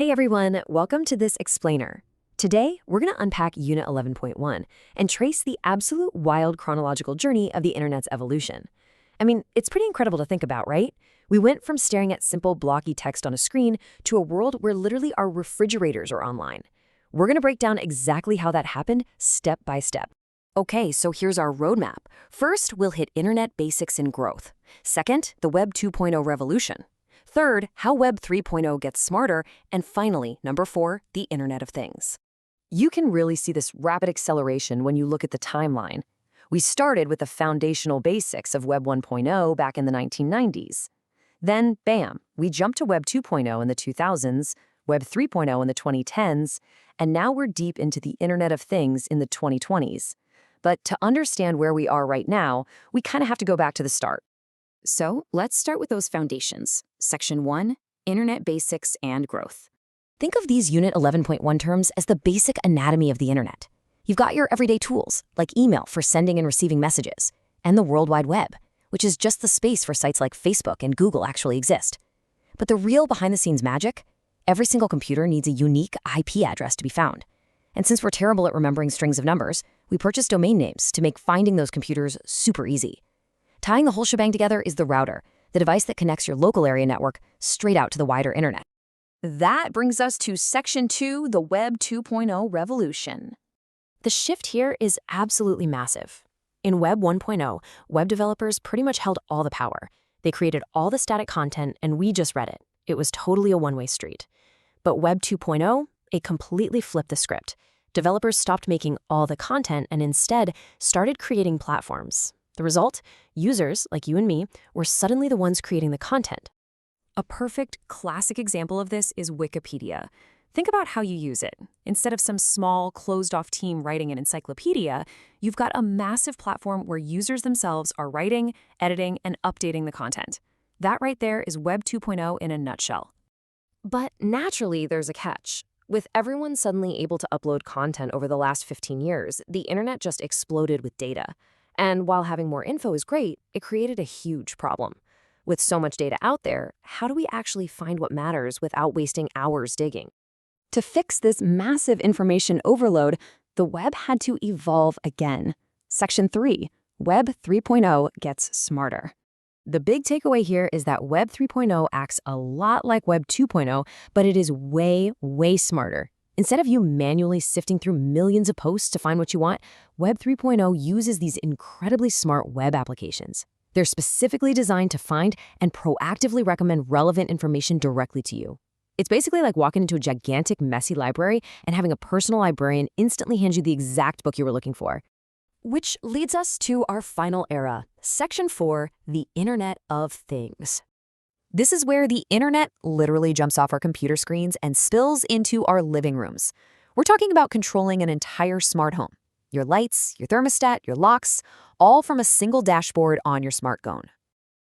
Hey everyone, welcome to this explainer. Today, we're going to unpack Unit 11.1 and trace the absolute wild chronological journey of the internet's evolution. I mean, it's pretty incredible to think about, right? We went from staring at simple blocky text on a screen to a world where literally our refrigerators are online. We're going to break down exactly how that happened step by step. Okay, so here's our roadmap. First, we'll hit internet basics and growth. Second, the Web 2.0 revolution. Third, how Web 3.0 gets smarter. And finally, number 4, the Internet of Things. You can really see this rapid acceleration when you look at the timeline. We started with the foundational basics of Web 1.0 back in the 1990s. Then, bam, we jumped to Web 2.0 in the 2000s, Web 3.0 in the 2010s, and now we're deep into the Internet of Things in the 2020s. But to understand where we are right now, we kind of have to go back to the start. So let's start with those foundations. Section 1, Internet Basics and Growth. Think of these Unit 11.1 terms as the basic anatomy of the internet. You've got your everyday tools, like email for sending and receiving messages, and the World Wide Web, which is just the space for sites like Facebook and Google actually exist. But the real behind-the-scenes magic? Every single computer needs a unique IP address to be found. And since we're terrible at remembering strings of numbers, we purchased domain names to make finding those computers super easy. Tying the whole shebang together is the router, the device that connects your local area network straight out to the wider internet. That brings us to Section 2, the Web 2.0 revolution. The shift here is absolutely massive. In Web 1.0, web developers pretty much held all the power. They created all the static content, and we just read it. It was totally a one-way street. But Web 2.0, it completely flipped the script. Developers stopped making all the content and instead started creating platforms. The result? Users, like you and me, were suddenly the ones creating the content. A perfect, classic example of this is Wikipedia. Think about how you use it. Instead of some small, closed-off team writing an encyclopedia, you've got a massive platform where users themselves are writing, editing, and updating the content. That right there is Web 2.0 in a nutshell. But naturally, there's a catch. With everyone suddenly able to upload content over the last 15 years, the internet just exploded with data. And while having more info is great, it created a huge problem. With so much data out there, how do we actually find what matters without wasting hours digging? To fix this massive information overload, the web had to evolve again. Section 3, Web 3.0 gets smarter. The big takeaway here is that Web 3.0 acts a lot like Web 2.0, but it is way, way smarter. Instead of you manually sifting through millions of posts to find what you want, Web 3.0 uses these incredibly smart web applications. They're specifically designed to find and proactively recommend relevant information directly to you. It's basically like walking into a gigantic, messy library and having a personal librarian instantly hand you the exact book you were looking for. Which leads us to our final era, Section 4, the Internet of Things. This is where the internet literally jumps off our computer screens and spills into our living rooms. We're talking about controlling an entire smart home. Your lights, your thermostat, your locks, all from a single dashboard on your smartphone.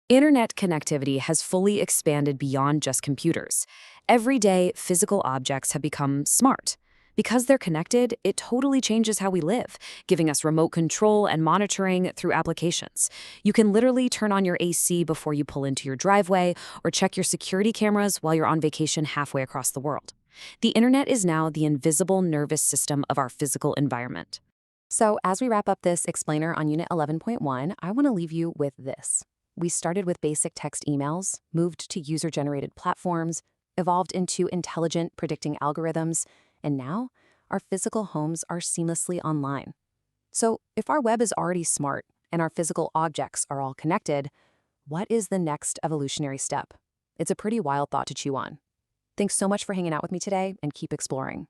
Internet connectivity has fully expanded beyond just computers. Everyday physical objects have become smart. Because they're connected, it totally changes how we live, giving us remote control and monitoring through applications. You can literally turn on your AC before you pull into your driveway or check your security cameras while you're on vacation halfway across the world. The internet is now the invisible nervous system of our physical environment. So as we wrap up this explainer on Unit 11.1, I want to leave you with this. We started with basic text emails, moved to user-generated platforms, evolved into intelligent predicting algorithms, and now our physical homes are seamlessly online. So if our web is already smart and our physical objects are all connected, what is the next evolutionary step? It's a pretty wild thought to chew on. Thanks so much for hanging out with me today, and keep exploring.